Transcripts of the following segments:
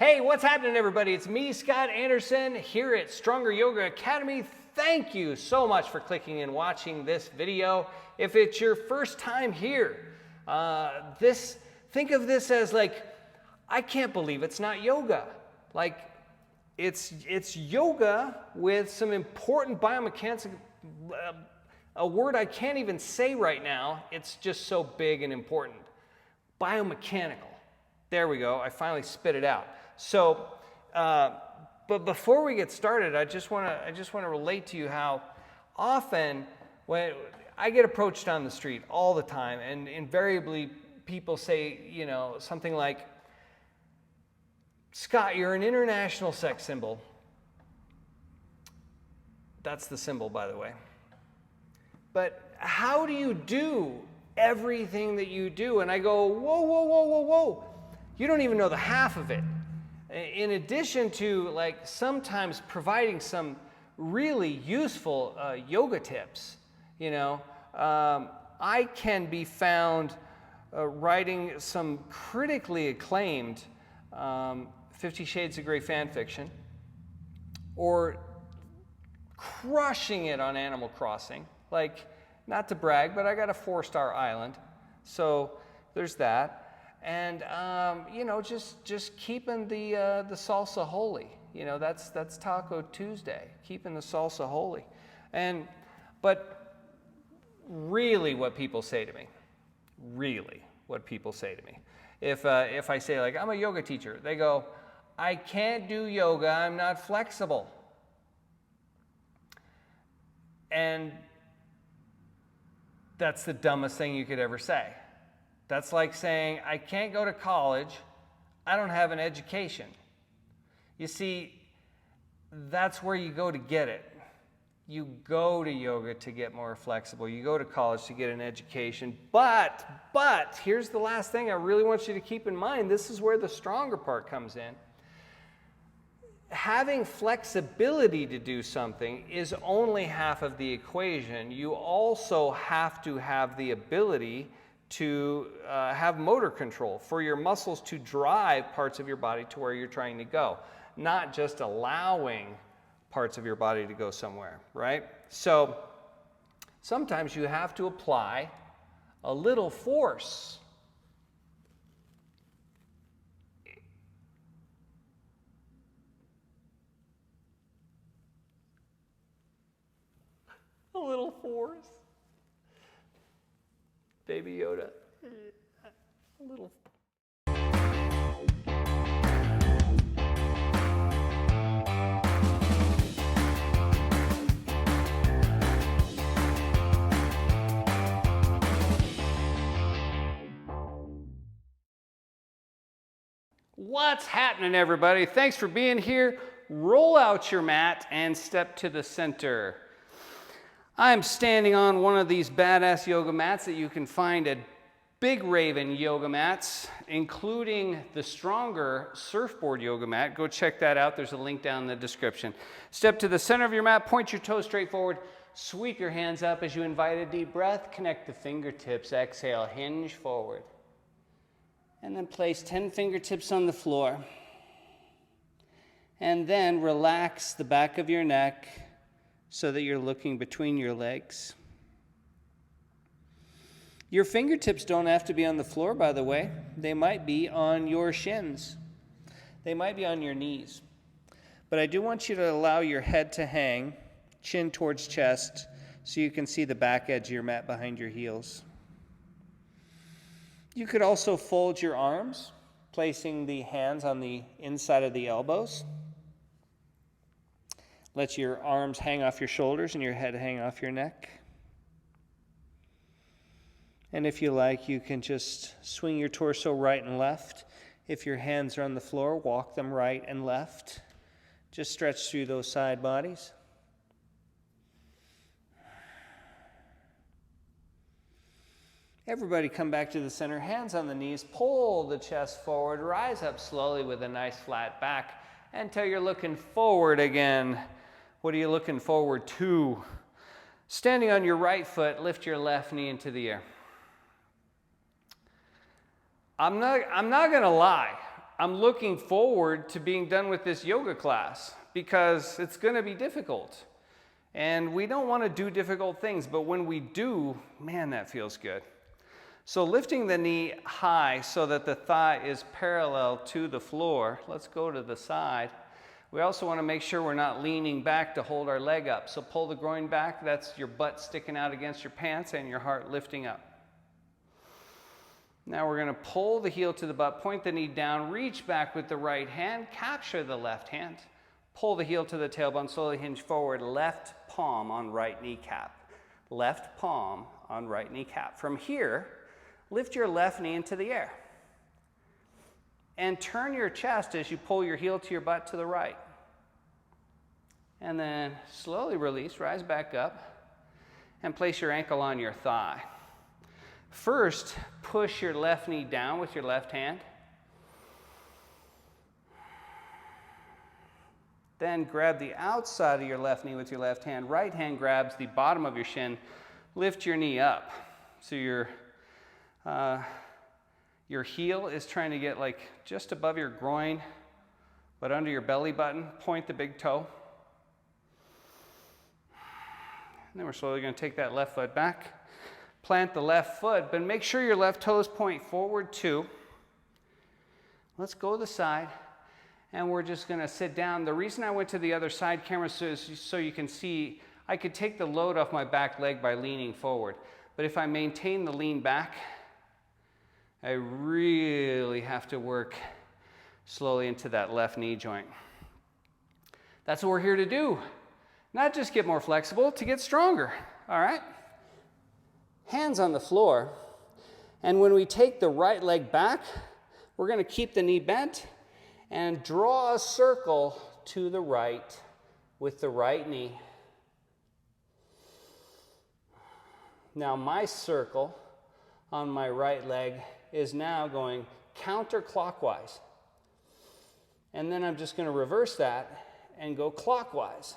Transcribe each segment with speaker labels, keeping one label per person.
Speaker 1: Hey, what's happening, everybody? It's me, Scott Anderson, here at Stronger Yoga Academy. Thank you so much for clicking and watching this video. If it's your first time here, think of this as like, I can't believe it's not yoga. Like, it's yoga with some important biomechanics, a word I can't even say right now. It's just so big and important. Biomechanical. There we go. I finally spit it out. So, but before we get started, I just want to relate to you how often when I get approached on the street all the time, and invariably people say, you know, something like, "Scott, you're an international sex symbol." That's the symbol, by the way. But how do you do everything that you do? And I go, whoa, whoa, whoa, whoa, whoa. You don't even know the half of it. In addition to, like, sometimes providing some really useful yoga tips, you know, I can be found writing some critically acclaimed 50 Shades of Grey fan fiction, or crushing it on Animal Crossing. Like, not to brag, but I got a 4-star island, so there's that. And you know, just keeping the salsa holy. You know, that's Taco Tuesday, keeping the salsa holy. But really, what people say to me, if I say, like, I'm a yoga teacher, they go, "I can't do yoga, I'm not flexible." And that's the dumbest thing you could ever say. That's like saying, "I can't go to college, I don't have an education." You see, that's where you go to get it. You go to yoga to get more flexible. You go to college to get an education. But here's the last thing I really want you to keep in mind. This is where the stronger part comes in. Having flexibility to do something is only half of the equation. You also have to have the ability to have motor control for your muscles to drive parts of your body to where you're trying to go, not just allowing parts of your body to go somewhere, right? So sometimes you have to apply a little force. A little force. Baby Yoda. A little. What's happening, everybody? Thanks for being here. Roll out your mat and step to the center. I'm standing on one of these badass yoga mats that you can find at Big Raven Yoga Mats, including the Stronger Surfboard Yoga Mat. Go check that out. There's a link down in the description. Step to the center of your mat, point your toes straight forward, sweep your hands up as you invite a deep breath, connect the fingertips, exhale, hinge forward. And then place 10 fingertips on the floor. And then relax the back of your neck so that you're looking between your legs. Your fingertips don't have to be on the floor, by the way. They might be on your shins. They might be on your knees. But I do want you to allow your head to hang, chin towards chest, so you can see the back edge of your mat behind your heels. You could also fold your arms, placing the hands on the inside of the elbows. Let your arms hang off your shoulders and your head hang off your neck. And if you like, you can just swing your torso right and left. If your hands are on the floor, walk them right and left. Just stretch through those side bodies. Everybody come back to the center, hands on the knees, pull the chest forward, rise up slowly with a nice flat back until you're looking forward again. What are you looking forward to? Standing on your right foot, lift your left knee into the air. I'm not going to lie. I'm looking forward to being done with this yoga class because it's going to be difficult. And we don't want to do difficult things, but when we do, man, that feels good. So lifting the knee high so that the thigh is parallel to the floor. Let's go to the side. We also want to make sure we're not leaning back to hold our leg up. So pull the groin back. That's your butt sticking out against your pants and your heart lifting up. Now we're going to pull the heel to the butt, point the knee down, reach back with the right hand, capture the left hand. Pull the heel to the tailbone, slowly hinge forward, left palm on right kneecap. Left palm on right kneecap. From here, lift your left knee into the air. And turn your chest as you pull your heel to your butt to the right. And then slowly release, rise back up, and place your ankle on your thigh. First, push your left knee down with your left hand. Then grab the outside of your left knee with your left hand. Right hand grabs the bottom of your shin. Lift your knee up. So your heel is trying to get like just above your groin, but under your belly button. Point the big toe. And then we're slowly going to take that left foot back. Plant the left foot, but make sure your left toes point forward too. Let's go to the side. And we're just going to sit down. The reason I went to the other side camera so you can see, I could take the load off my back leg by leaning forward. But if I maintain the lean back, I really have to work slowly into that left knee joint. That's what we're here to do. Not just get more flexible, to get stronger. All right? Hands on the floor. And when we take the right leg back, we're going to keep the knee bent and draw a circle to the right with the right knee. Now my circle on my right leg is now going counterclockwise. And then I'm just going to reverse that and go clockwise.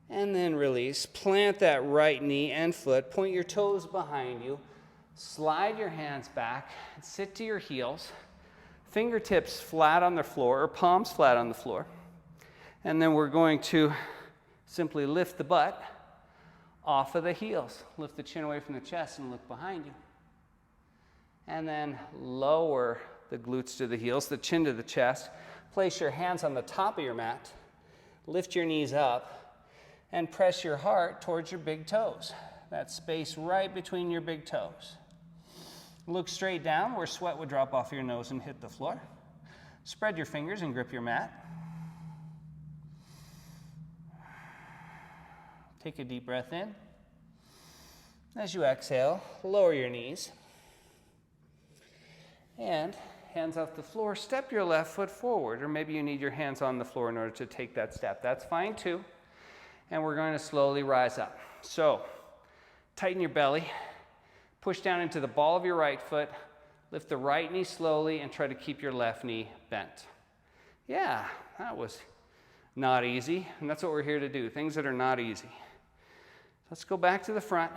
Speaker 1: And then release. Plant that right knee and foot. Point your toes behind you. Slide your hands back and sit to your heels. Fingertips flat on the floor or palms flat on the floor. And then we're going to simply lift the butt off of the heels. Lift the chin away from the chest and look behind you. And then lower the glutes to the heels, the chin to the chest. Place your hands on the top of your mat. Lift your knees up and press your heart towards your big toes. That space right between your big toes. Look straight down where sweat would drop off your nose and hit the floor. Spread your fingers and grip your mat. Take a deep breath in. As you exhale, lower your knees. And hands off the floor, step your left foot forward, or maybe you need your hands on the floor in order to take that step. That's fine too. And we're going to slowly rise up. So, tighten your belly. Push down into the ball of your right foot, lift the right knee slowly, and try to keep your left knee bent. Yeah, that was not easy, and that's what we're here to do, things that are not easy. Let's go back to the front.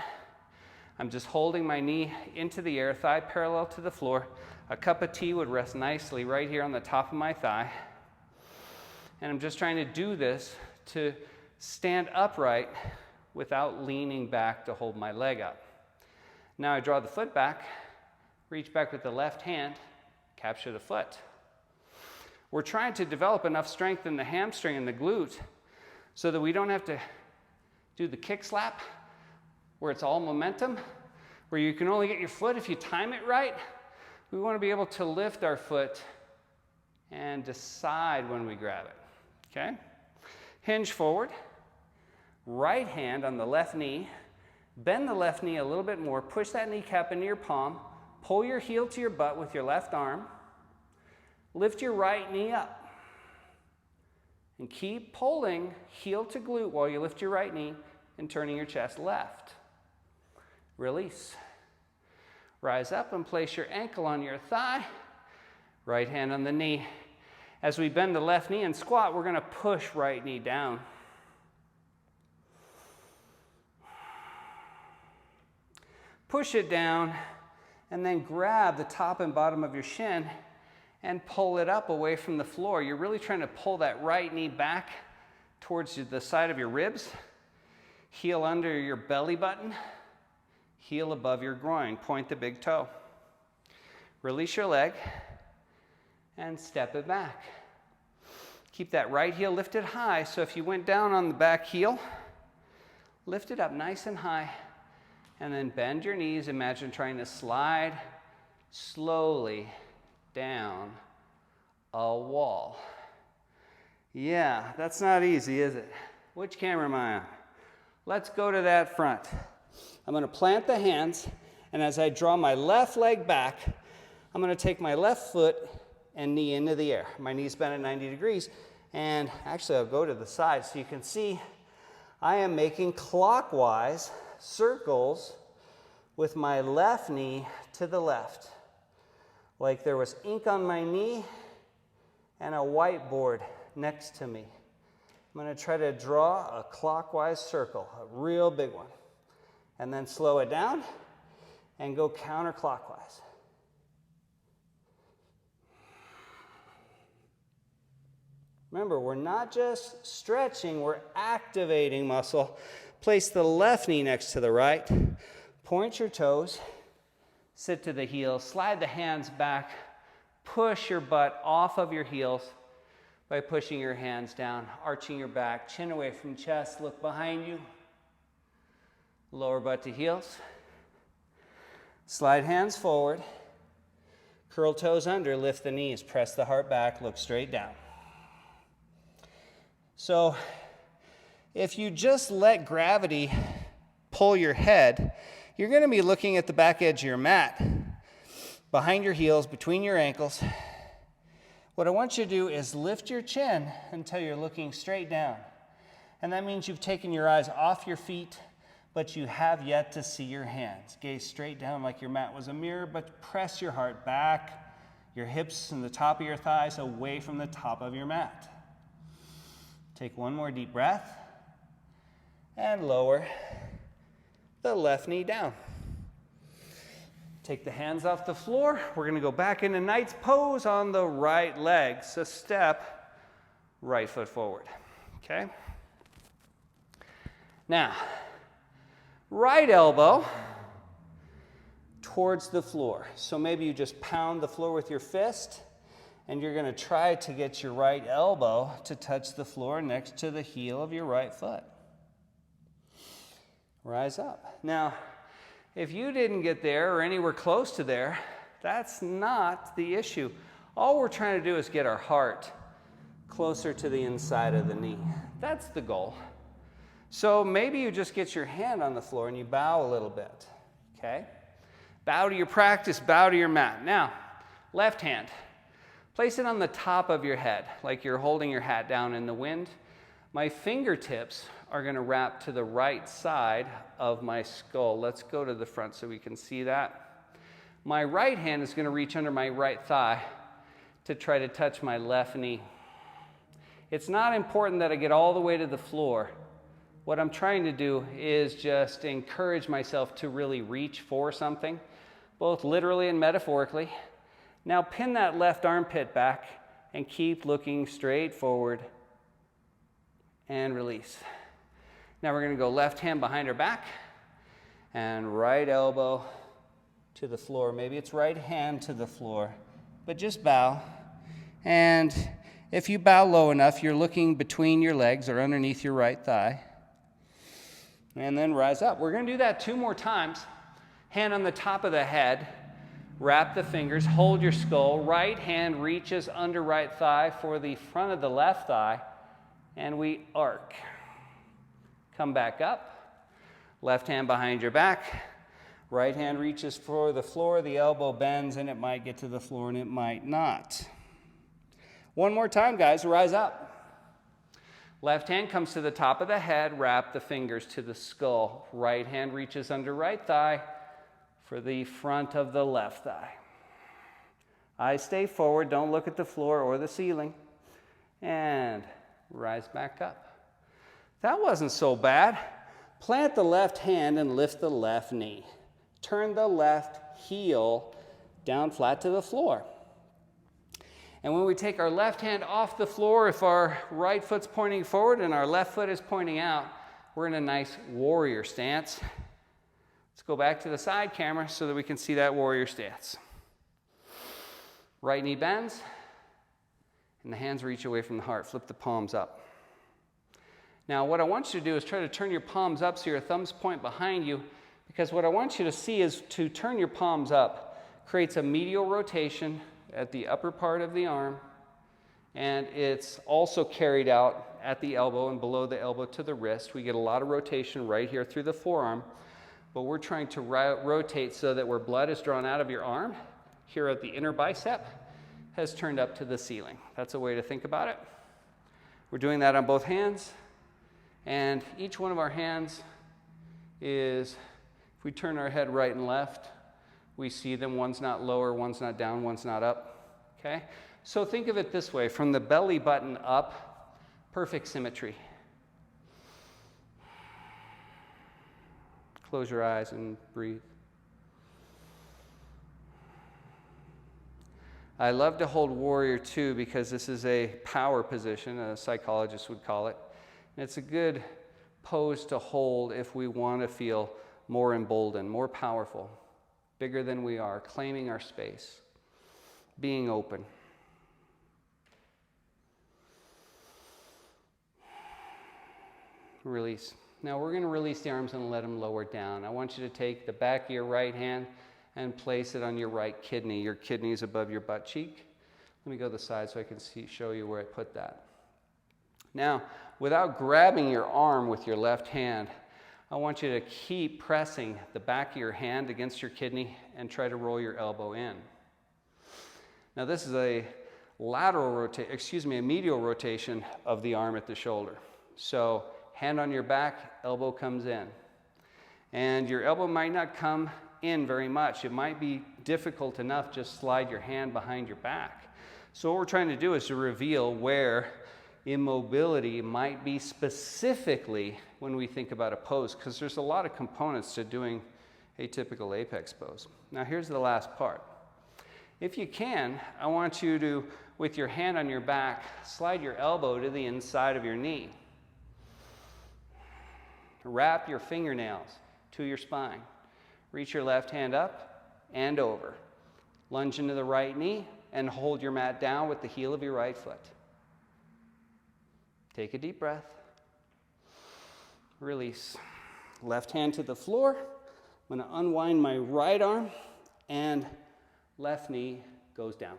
Speaker 1: I'm just holding my knee into the air, thigh parallel to the floor. A cup of tea would rest nicely right here on the top of my thigh. And I'm just trying to do this to stand upright without leaning back to hold my leg up. Now I draw the foot back, reach back with the left hand, capture the foot. We're trying to develop enough strength in the hamstring and the glute so that we don't have to do the kick slap where it's all momentum, where you can only get your foot if you time it right. We want to be able to lift our foot and decide when we grab it, okay? Hinge forward, right hand on the left knee. Bend the left knee a little bit more. Push that kneecap into your palm. Pull your heel to your butt with your left arm. Lift your right knee up. And keep pulling heel to glute while you lift your right knee and turning your chest left. Release. Rise up and place your ankle on your thigh. Right hand on the knee. As we bend the left knee and squat, we're going to push right knee down. push it down, and then grab the top and bottom of your shin and pull it up away from the floor. You're really trying to pull that right knee back towards the side of your ribs, heel under your belly button, heel above your groin, point the big toe. Release your leg and step it back. Keep that right heel lifted high, so if you went down on the back heel, lift it up nice and high, and then bend your knees. Imagine trying to slide slowly down a wall. Yeah, that's not easy, is it? Which camera am I on? Let's go to that front. I'm going to plant the hands, and as I draw my left leg back, I'm going to take my left foot and knee into the air. My knee's bent at 90 degrees, and actually I'll go to the side so you can see I am making clockwise circles with my left knee to the left, like there was ink on my knee and a whiteboard next to me. I'm going to try to draw a clockwise circle, a real big one, and then slow it down and go counterclockwise. Remember, we're not just stretching, we're activating muscle. Place the left knee next to the right. Point your toes. Sit to the heels. Slide the hands back. Push your butt off of your heels by pushing your hands down, arching your back, chin away from chest. Look behind you. Lower butt to heels. Slide hands forward. Curl toes under. Lift the knees. Press the heart back. Look straight down. So if you just let gravity pull your head, you're going to be looking at the back edge of your mat, behind your heels, between your ankles. What I want you to do is lift your chin until you're looking straight down. And that means you've taken your eyes off your feet, but you have yet to see your hands. Gaze straight down like your mat was a mirror, but press your heart back, your hips and the top of your thighs away from the top of your mat. Take one more deep breath and lower the left knee down. Take the hands off the floor. We're going to go back into knight's pose on the right leg. So step, right foot forward. Okay? Now, right elbow towards the floor. So maybe you just pound the floor with your fist, and you're going to try to get your right elbow to touch the floor next to the heel of your right foot. Rise up. Now, if you didn't get there or anywhere close to there, that's not the issue. All we're trying to do is get our heart closer to the inside of the knee. That's the goal. So maybe you just get your hand on the floor and you bow a little bit. Okay? Bow to your practice, bow to your mat. Now, left hand. Place it on the top of your head, like you're holding your hat down in the wind. My fingertips are going to wrap to the right side of my skull. Let's go to the front so we can see that. My right hand is going to reach under my right thigh to try to touch my left knee. It's not important that I get all the way to the floor. What I'm trying to do is just encourage myself to really reach for something, both literally and metaphorically. Now pin that left armpit back and keep looking straight forward and release. Now we're going to go left hand behind our back and right elbow to the floor. Maybe it's right hand to the floor, but just bow. And if you bow low enough, you're looking between your legs or underneath your right thigh. And then rise up. We're going to do that 2 more times. Hand on the top of the head. Wrap the fingers, hold your skull. Right hand reaches under right thigh for the front of the left thigh, and we arc. Come back up. Left hand behind your back. Right hand reaches for the floor. The elbow bends, and it might get to the floor, and it might not. One more time, guys. Rise up. Left hand comes to the top of the head. Wrap the fingers to the skull. Right hand reaches under right thigh for the front of the left thigh. Eyes stay forward, don't look at the floor or the ceiling. And rise back up. That wasn't so bad. Plant the left hand and lift the left knee.
Speaker 2: turn the left heel down flat to the floor. And when we take our left hand off the floor, if our right foot's pointing forward and our left foot is pointing out, we're in a nice warrior stance. Let's go back to the side camera so that we can see that warrior stance. Right knee bends, and the hands reach away from the heart. Flip the palms up. Now, what I want you to do is try to turn your palms up so your thumbs point behind you, because what I want you to see is to turn your palms up creates a medial rotation at the upper part of the arm, and it's also carried out at the elbow and below the elbow to the wrist. We get a lot of rotation right here through the forearm, but we're trying to rotate so that where blood is drawn out of your arm, here at the inner bicep, has turned up to the ceiling. That's a way to think about it. We're doing that on both hands, and each one of our hands is, if we turn our head right and left, we see them. One's not lower, one's not down, one's not up. Okay? So think of it this way, from the belly button up, perfect symmetry. Close your eyes and breathe. I love to hold warrior two because this is a power position, a psychologist would call it. And it's a good pose to hold if we want to feel more emboldened, more powerful, bigger than we are, claiming our space, being open. Release. Now we're going to release the arms and let them lower down. I want you to take the back of your right hand and place it on your right kidney. Your kidney is above your butt cheek. Let me go to the side so I can show you where I put that. Now, without grabbing your arm with your left hand, I want you to keep pressing the back of your hand against your kidney and try to roll your elbow in. Now this is a medial rotation of the arm at the shoulder. So hand on your back, elbow comes in. And your elbow might not come in very much. It might be difficult enough, just slide your hand behind your back. So what we're trying to do is to reveal where immobility might be specifically when we think about a pose, because there's a lot of components to doing a typical apex pose. Now here's the last part. If you can, I want you to, with your hand on your back, slide your elbow to the inside of your knee. Wrap your fingernails to your spine. Reach your left hand up and over. Lunge into the right knee and hold your mat down with the heel of your right foot. Take a deep breath. Release. Left hand to the floor. I'm going to unwind my right arm and left knee goes down.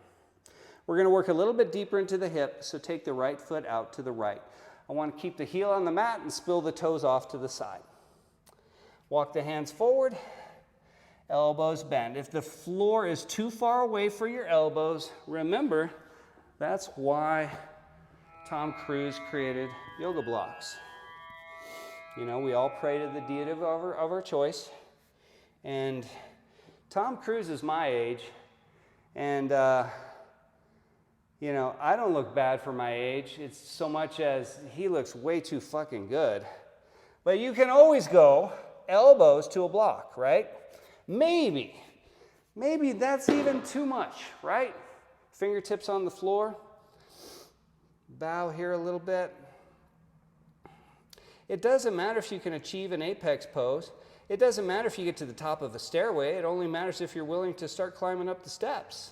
Speaker 2: We're going to work a little bit deeper into the hip, so take the right foot out to the right. I want to keep the heel on the mat and spill the toes off to the side. Walk the hands forward, elbows bend. If the floor is too far away for your elbows, remember, that's why Tom Cruise created yoga blocks. You know, we all pray to the deity of our choice. And Tom Cruise is my age. And, you know, I don't look bad for my age. It's so much as he looks way too fucking good. But you can always go elbows to a block, right? Maybe that's even too much, right? Fingertips on the floor. Bow here a little bit. It doesn't matter if you can achieve an apex pose. It doesn't matter if you get to the top of a stairway. It only matters if you're willing to start climbing up the steps.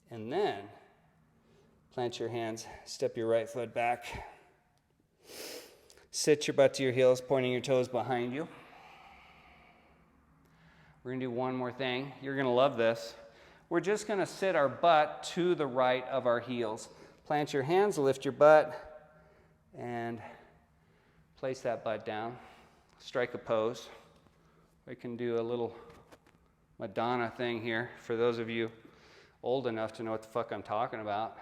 Speaker 2: And then plant your hands, step your right foot back. Sit your butt to your heels, pointing your toes behind you. We're going to do one more thing. You're going to love this. We're just going to sit our butt to the right of our heels. Plant your hands, lift your butt, and place that butt down. Strike a pose. We can do a little Madonna thing here for those of you old enough to know what the fuck I'm talking about.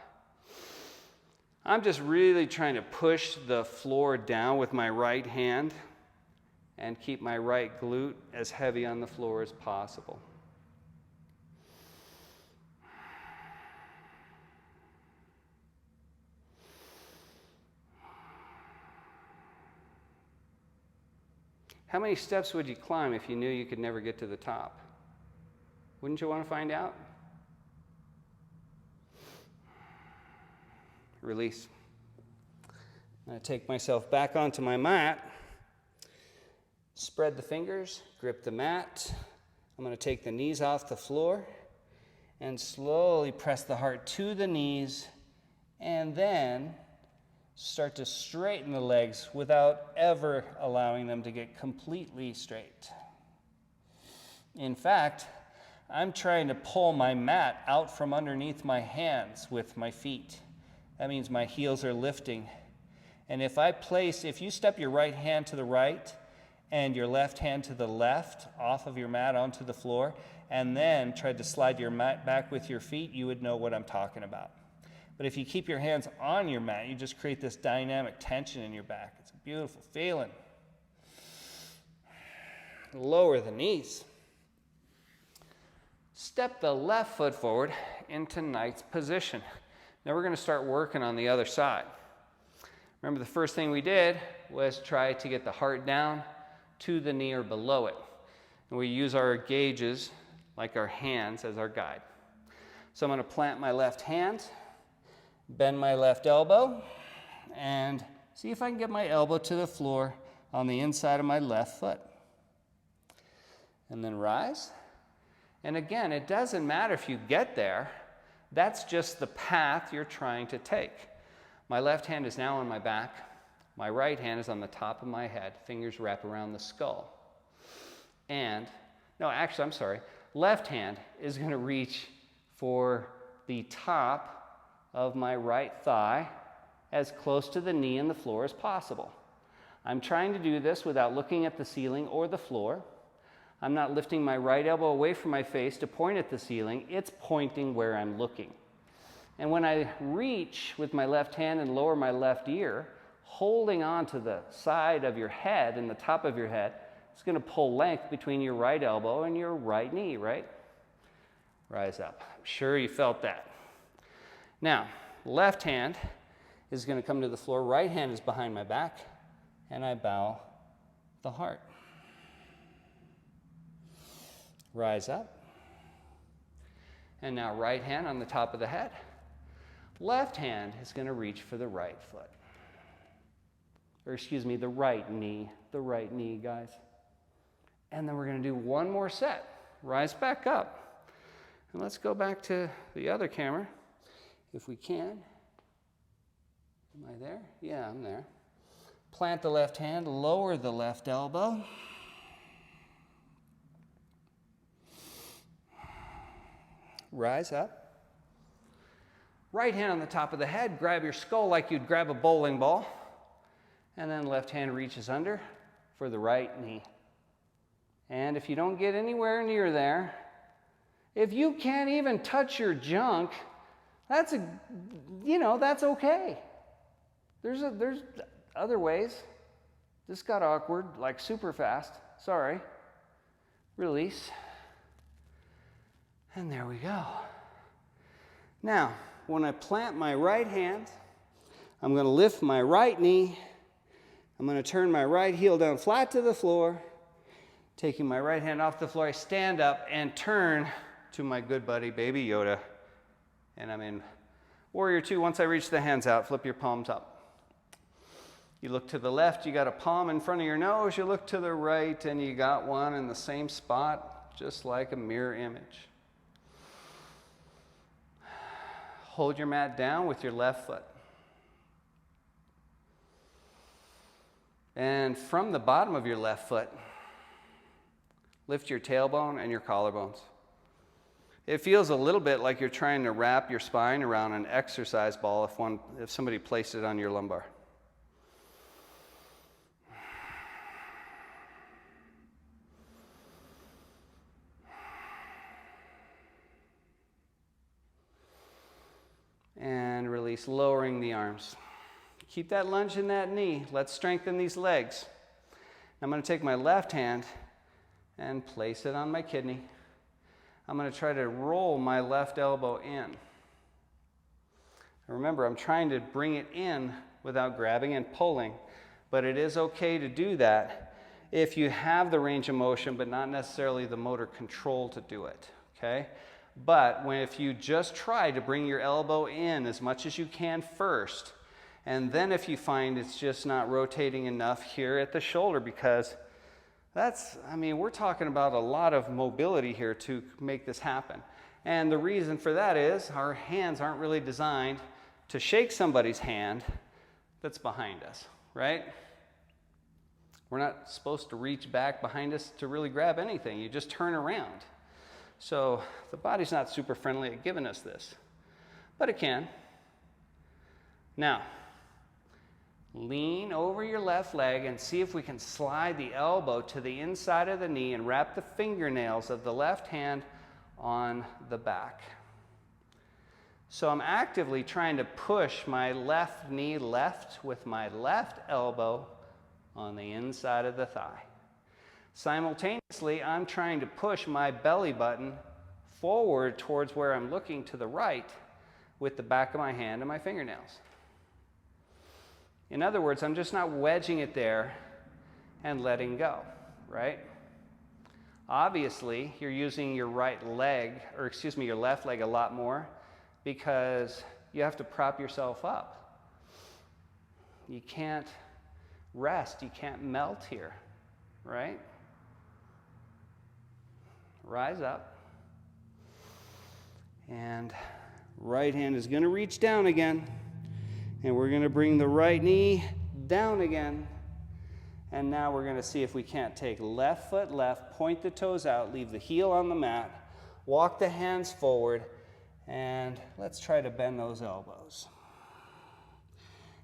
Speaker 2: I'm just really trying to push the floor down with my right hand and keep my right glute as heavy on the floor as possible. How many steps would you climb if you knew you could never get to the top? Wouldn't you want to find out? Release. I take myself back onto my mat, spread the fingers, grip the mat. I'm going to take the knees off the floor and slowly press the heart to the knees, and then start to straighten the legs without ever allowing them to get completely straight. In fact, I'm trying to pull my mat out from underneath my hands with my feet. That means my heels are lifting. And if you step your right hand to the right and your left hand to the left off of your mat onto the floor, and then tried to slide your mat back with your feet, you would know what I'm talking about. But if you keep your hands on your mat, you just create this dynamic tension in your back. It's a beautiful feeling. Lower the knees. Step the left foot forward into knight's position. Now we're going to start working on the other side. Remember, the first thing we did was try to get the heart down to the knee or below it. And we use our gauges, like our hands, as our guide. So I'm going to plant my left hand, bend my left elbow, and see if I can get my elbow to the floor on the inside of my left foot. And then rise. And again, it doesn't matter if you get there. That's just the path you're trying to take. My left hand is now on my back. My right hand is on the top of my head. Fingers wrap around the skull. Left hand is going to reach for the top of my right thigh as close to the knee and the floor as possible. I'm trying to do this without looking at the ceiling or the floor. I'm not lifting my right elbow away from my face to point at the ceiling. It's pointing where I'm looking. And when I reach with my left hand and lower my left ear, holding on to the side of your head and the top of your head, it's going to pull length between your right elbow and your right knee, right? Rise up. I'm sure you felt that. Now, left hand is going to come to the floor. Right hand is behind my back, and I bow the heart. Rise up. And now right hand on the top of the head. Left hand is going to reach for the right foot. The right knee. The right knee, guys. And then we're going to do one more set. Rise back up. And let's go back to the other camera, if we can. Am I there? Yeah, I'm there. Plant the left hand, lower the left elbow. Rise up. Right hand on the top of the head, grab your skull like you'd grab a bowling ball. And then left hand reaches under for the right knee. And if you don't get anywhere near there, if you can't even touch your junk, that's okay. There's other ways. This got awkward, like super fast. Sorry. Release. And there we go. Now, when I plant my right hand, I'm going to lift my right knee. I'm going to turn my right heel down flat to the floor. Taking my right hand off the floor, I stand up and turn to my good buddy, Baby Yoda. And I'm in Warrior 2. Once I reach the hands out, flip your palms up. You look to the left, you got a palm in front of your nose. You look to the right, and you got one in the same spot, just like a mirror image. Hold your mat down with your left foot. And from the bottom of your left foot, lift your tailbone and your collarbones. It feels a little bit like you're trying to wrap your spine around an exercise ball if somebody placed it on your lumbar. And release, lowering the arms. Keep that lunge in that knee. Let's strengthen these legs. I'm going to take my left hand and place it on my kidney. I'm going to try to roll my left elbow in. Remember, I'm trying to bring it in without grabbing and pulling, but it is okay to do that if you have the range of motion, but not necessarily the motor control to do it, okay? But if you just try to bring your elbow in as much as you can first, and then if you find it's just not rotating enough here at the shoulder, because we're talking about a lot of mobility here to make this happen. And the reason for that is our hands aren't really designed to shake somebody's hand that's behind us, right? We're not supposed to reach back behind us to really grab anything. You just turn around. So the body's not super friendly at giving us this, but it can. Now, lean over your left leg and see if we can slide the elbow to the inside of the knee and wrap the fingernails of the left hand on the back. So I'm actively trying to push my left knee left with my left elbow on the inside of the thigh. Simultaneously, I'm trying to push my belly button forward towards where I'm looking to the right with the back of my hand and my fingernails. In other words, I'm just not wedging it there and letting go, right? Obviously, you're using your right leg, or excuse me, your left leg a lot more because you have to prop yourself up. You can't rest, you can't melt here, right? Rise up. And right hand is going to reach down again. And we're going to bring the right knee down again. And now we're going to see if we can't take left foot left, point the toes out, leave the heel on the mat, walk the hands forward, and let's try to bend those elbows.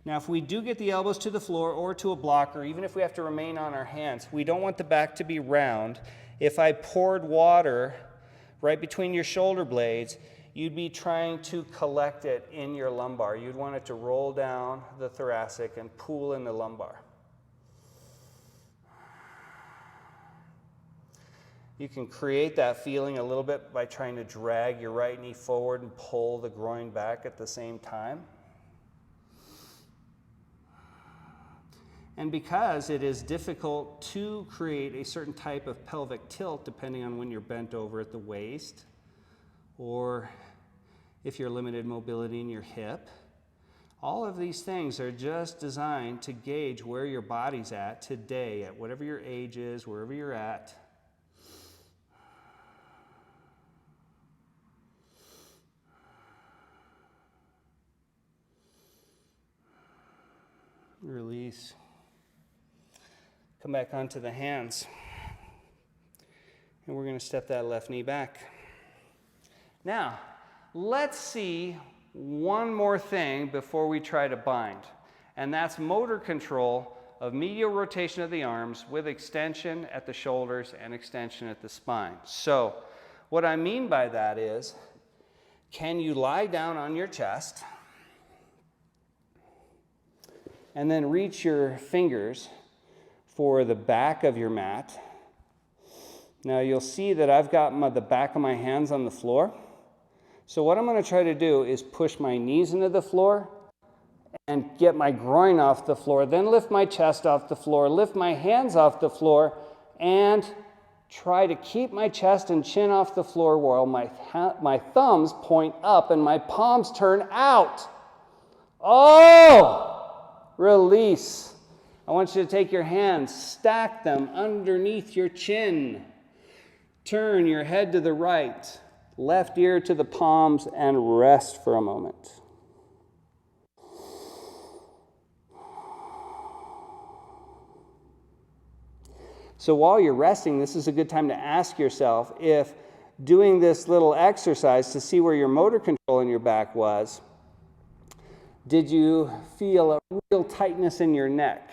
Speaker 2: Now, if we do get the elbows to the floor or to a blocker, even if we have to remain on our hands, we don't want the back to be round. If I poured water right between your shoulder blades, you'd be trying to collect it in your lumbar. You'd want it to roll down the thoracic and pool in the lumbar. You can create that feeling a little bit by trying to drag your right knee forward and pull the groin back at the same time. And because it is difficult to create a certain type of pelvic tilt depending on when you're bent over at the waist, or if you're limited mobility in your hip, all of these things are just designed to gauge where your body's at today, at whatever your age is, wherever you're at. Release. Come back onto the hands. And we're going to step that left knee back. Now, let's see one more thing before we try to bind. And that's motor control of medial rotation of the arms with extension at the shoulders and extension at the spine. So, what I mean by that is, can you lie down on your chest and then reach your fingers for the back of your mat? Now you'll see that I've got the back of my hands on the floor. So what I'm going to try to do is push my knees into the floor and get my groin off the floor, then lift my chest off the floor, lift my hands off the floor, and try to keep my chest and chin off the floor while my thumbs point up and my palms turn out. Oh! Release. I want you to take your hands, stack them underneath your chin. Turn your head to the right, left ear to the palms, and rest for a moment. So while you're resting, this is a good time to ask yourself if doing this little exercise to see where your motor control in your back was, did you feel a real tightness in your neck?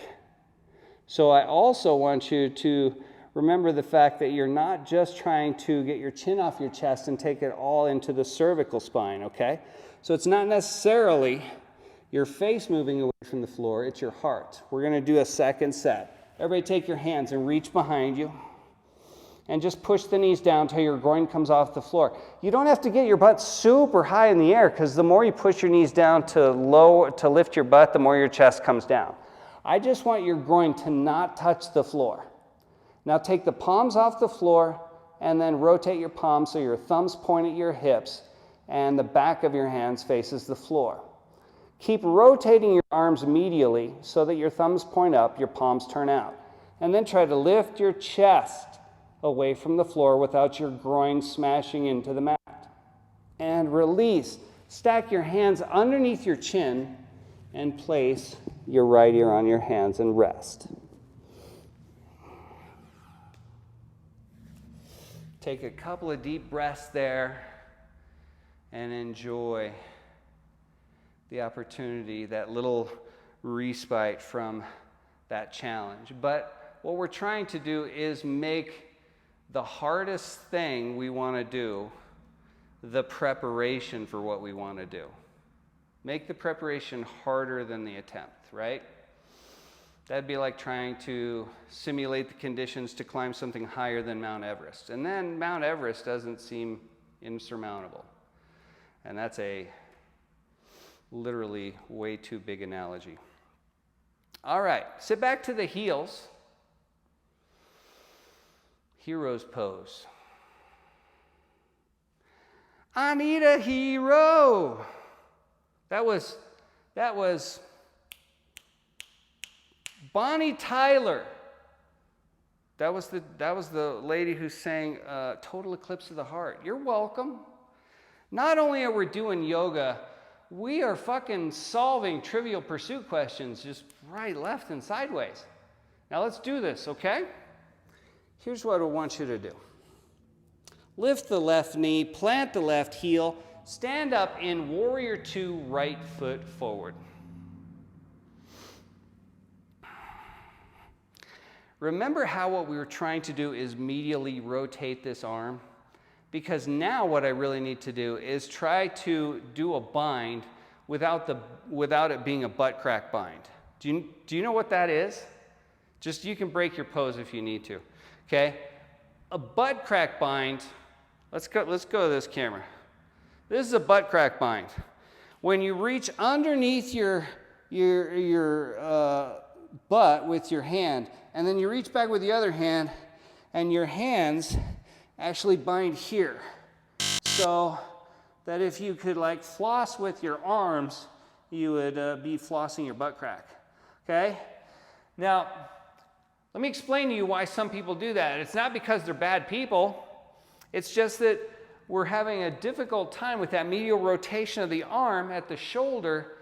Speaker 2: So I also want you to remember the fact that you're not just trying to get your chin off your chest and take it all into the cervical spine, okay? So it's not necessarily your face moving away from the floor, it's your heart. We're going to do a second set. Everybody take your hands and reach behind you and just push the knees down until your groin comes off the floor. You don't have to get your butt super high in the air, because the more you push your knees down to lift your butt, the more your chest comes down. I just want your groin to not touch the floor. Now take the palms off the floor and then rotate your palms so your thumbs point at your hips and the back of your hands faces the floor. Keep rotating your arms medially so that your thumbs point up, your palms turn out. And then try to lift your chest away from the floor without your groin smashing into the mat. And release. Stack your hands underneath your chin and place your right ear on your hands and rest. Take a couple of deep breaths there and enjoy the opportunity, that little respite from that challenge. But what we're trying to do is make the hardest thing we want to do the preparation for what we want to do. Make the preparation harder than the attempt, right? That'd be like trying to simulate the conditions to climb something higher than Mount Everest. And then Mount Everest doesn't seem insurmountable. And that's a literally way too big analogy. All right, sit back to the heels. Hero's pose. I need a hero. That was Bonnie Tyler. That was the lady who sang Total Eclipse of the Heart. You're welcome. Not only are we doing yoga, we are fucking solving Trivial Pursuit questions just right, left, and sideways. Now let's do this, okay? Here's what I want you to do. Lift the left knee, plant the left heel, stand up in Warrior Two, right foot forward. Remember how what we were trying to do is medially rotate this arm? Because now what I really need to do is try to do a bind without it being a butt crack bind. Do you know what that is? Just, you can break your pose if you need to. Okay? A butt crack bind, let's go to this camera. This is a butt crack bind. When you reach underneath your butt with your hand, and then you reach back with the other hand, and your hands actually bind here. So that if you could like floss with your arms, you would be flossing your butt crack. Okay? Now, let me explain to you why some people do that. It's not because they're bad people. It's just that we're having a difficult time with that medial rotation of the arm at the shoulder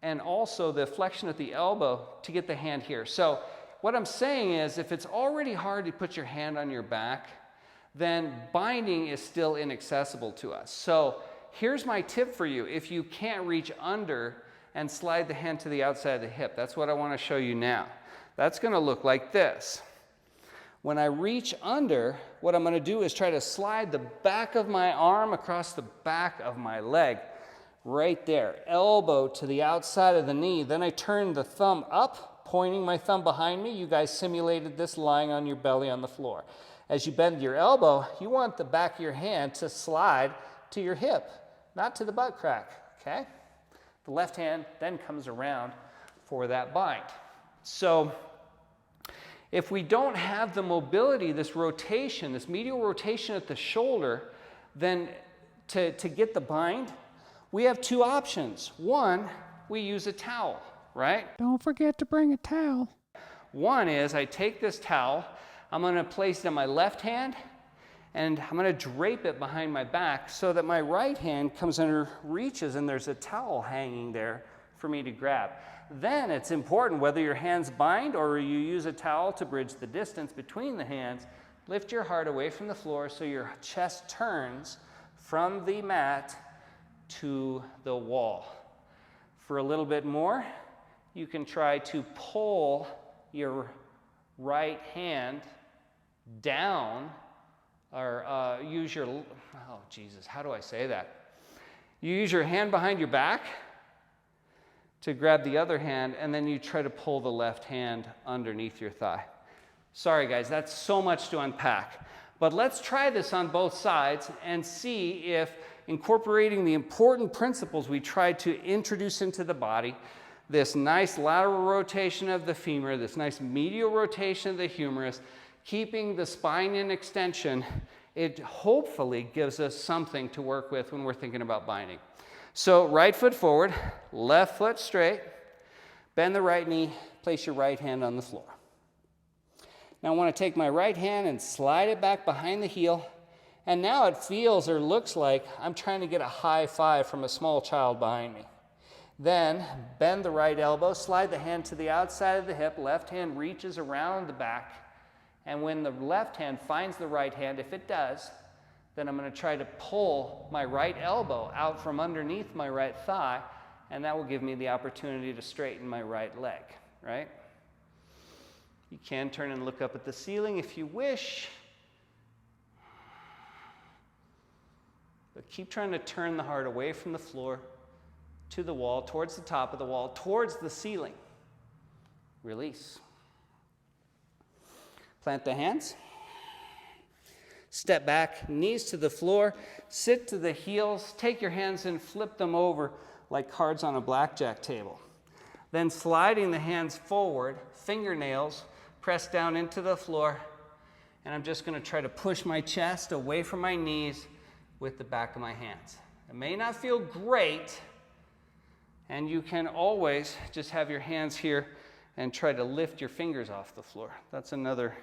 Speaker 2: and also the flexion at the elbow to get the hand here. So what I'm saying is, if it's already hard to put your hand on your back, then binding is still inaccessible to us. So here's my tip for you. If you can't reach under and slide the hand to the outside of the hip, that's what I want to show you now. That's going to look like this. When I reach under, what I'm going to do is try to slide the back of my arm across the back of my leg. Right there, elbow to the outside of the knee. Then I turn the thumb up, pointing my thumb behind me. You guys simulated this lying on your belly on the floor. As you bend your elbow, you want the back of your hand to slide to your hip, not to the butt crack, okay? The left hand then comes around for that bind. So if we don't have the mobility, this rotation, this medial rotation at the shoulder, then to get the bind, we have two options. One, we use a towel, right?
Speaker 3: Don't forget to bring a towel.
Speaker 2: One is I take this towel, I'm going to place it on my left hand, and I'm going to drape it behind my back so that my right hand comes under reaches and there's a towel hanging there for me to grab. Then it's important whether your hands bind or you use a towel to bridge the distance between the hands. Lift your heart away from the floor so your chest turns from the mat to the wall. For a little bit more, you can try to pull your right hand down, or use your, oh Jesus, how do I say that? You use your hand behind your back to grab the other hand, and then you try to pull the left hand underneath your thigh. Sorry guys, that's so much to unpack. But let's try this on both sides and see if incorporating the important principles we tried to introduce into the body this nice lateral rotation of the femur, this nice medial rotation of the humerus, keeping the spine in extension. It hopefully gives us something to work with when we're thinking about binding. So right foot forward, left foot straight, bend the right knee, place your right hand on the floor. Now I want to take my right hand and slide it back behind the heel, and now it feels or looks like I'm trying to get a high five from a small child behind me. Then bend the right elbow, slide the hand to the outside of the hip, left hand reaches around the back, and when the left hand finds the right hand, if it does, then I'm going to try to pull my right elbow out from underneath my right thigh, and that will give me the opportunity to straighten my right leg, right? You can turn and look up at the ceiling if you wish, but keep trying to turn the heart away from the floor, to the wall, towards the top of the wall, towards the ceiling. Release. Plant the hands. Step back, knees to the floor, sit to the heels, take your hands and flip them over like cards on a blackjack table. Then sliding the hands forward, fingernails press down into the floor, and I'm just going to try to push my chest away from my knees with the back of my hands. It may not feel great, and you can always just have your hands here and try to lift your fingers off the floor. That's another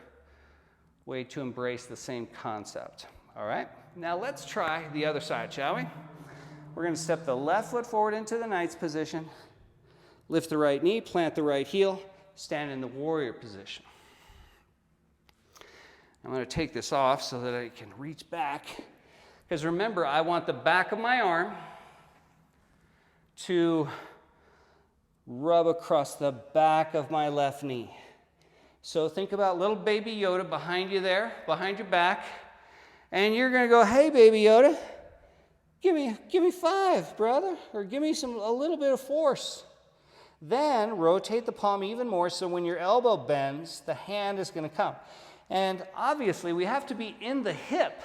Speaker 2: way to embrace the same concept. All right, now let's try the other side, shall we? We're going to step the left foot forward into the Knight's position, lift the right knee, plant the right heel, stand in the warrior position. I'm going to take this off so that I can reach back, because remember, I want the back of my arm to rub across the back of my left knee. So think about little baby Yoda behind you there, behind your back, and you're going to go, "Hey, baby Yoda, give me 5, brother," or give me a little bit of force. Then rotate the palm even more, so when your elbow bends, the hand is going to come. And obviously, we have to be in the hip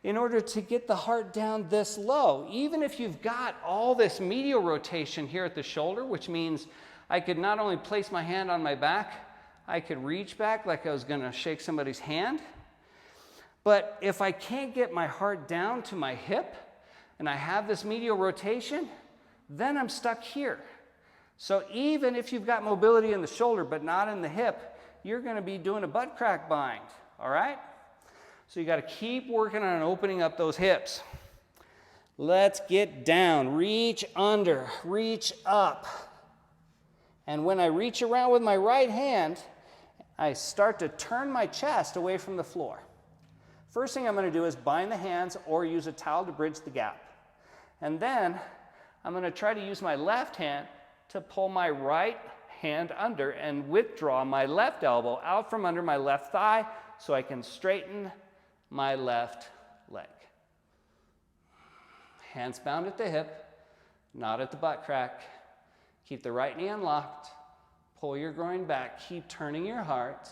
Speaker 2: in order to get the heart down this low. Even if you've got all this medial rotation here at the shoulder, which means I could not only place my hand on my back, I could reach back like I was going to shake somebody's hand. But if I can't get my heart down to my hip and I have this medial rotation, then I'm stuck here. So even if you've got mobility in the shoulder but not in the hip, you're going to be doing a butt crack bind, all right? So you got to keep working on opening up those hips. Let's get down. Reach under, reach up. And when I reach around with my right hand, I start to turn my chest away from the floor. First thing I'm going to do is bind the hands or use a towel to bridge the gap. And then I'm going to try to use my left hand to pull my right hand under and withdraw my left elbow out from under my left thigh so I can straighten my left leg. Hands bound at the hip, not at the butt crack. Keep the right knee unlocked. Pull your groin back. Keep turning your heart.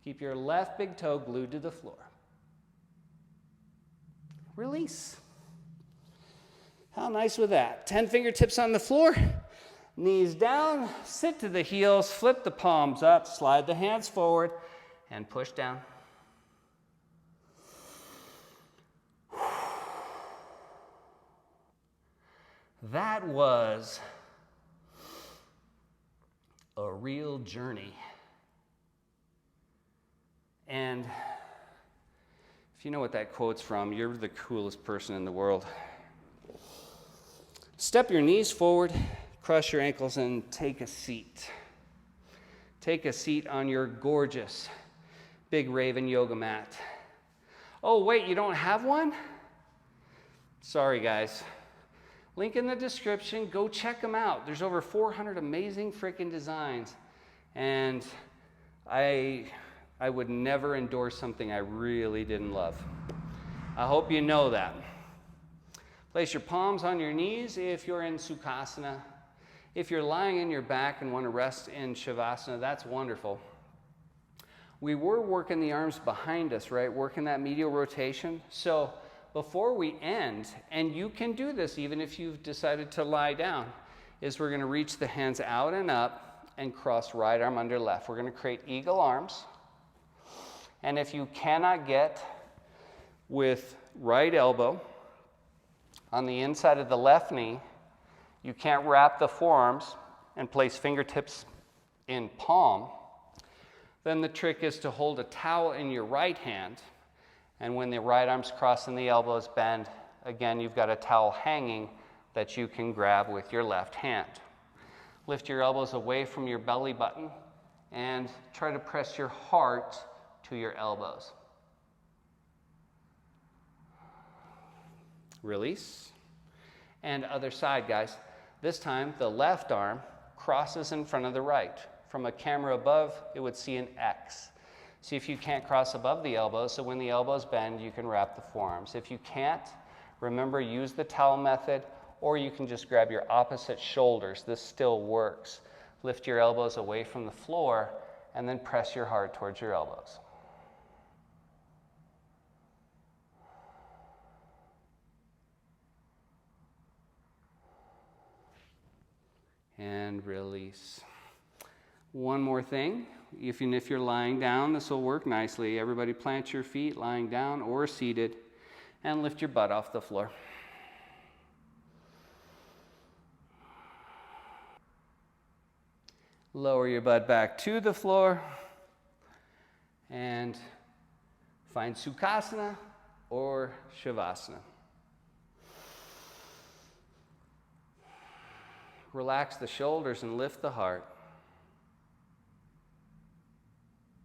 Speaker 2: Keep your left big toe glued to the floor. Release. How nice was that? 10 fingertips on the floor. Knees down. Sit to the heels. Flip the palms up. Slide the hands forward and push down. That was a real journey. And if you know what that quote's from, you're the coolest person in the world. Step your knees forward, cross your ankles, and take a seat. Take a seat on your gorgeous Big Raven yoga mat. Oh, wait, you don't have one? Sorry, guys. Link in the description. Go check them out. There's over 400 amazing freaking designs. And I would never endorse something I really didn't love. I hope you know that. Place your palms on your knees if you're in Sukhasana. If you're lying in your back and want to rest in Shavasana, that's wonderful. We were working the arms behind us, right? Working that medial rotation. So before we end, and you can do this even if you've decided to lie down, is we're going to reach the hands out and up and cross right arm under left. We're going to create eagle arms. And if you cannot get with right elbow on the inside of the left knee, you can't wrap the forearms and place fingertips in palm, then the trick is to hold a towel in your right hand, and when the right arm's crossed and the elbows bend, again, you've got a towel hanging that you can grab with your left hand. Lift your elbows away from your belly button and try to press your heart to your elbows. Release. And other side, guys. This time, the left arm crosses in front of the right. From a camera above, it would see an X. See if you can't cross above the elbows, so when the elbows bend, you can wrap the forearms. If you can't, remember, use the towel method, or you can just grab your opposite shoulders. This still works. Lift your elbows away from the floor, and then press your heart towards your elbows. And release. One more thing, if you're lying down, this will work nicely. Everybody plant your feet lying down or seated and lift your butt off the floor. Lower your butt back to the floor and find Sukhasana or Shavasana. Relax the shoulders and lift the heart.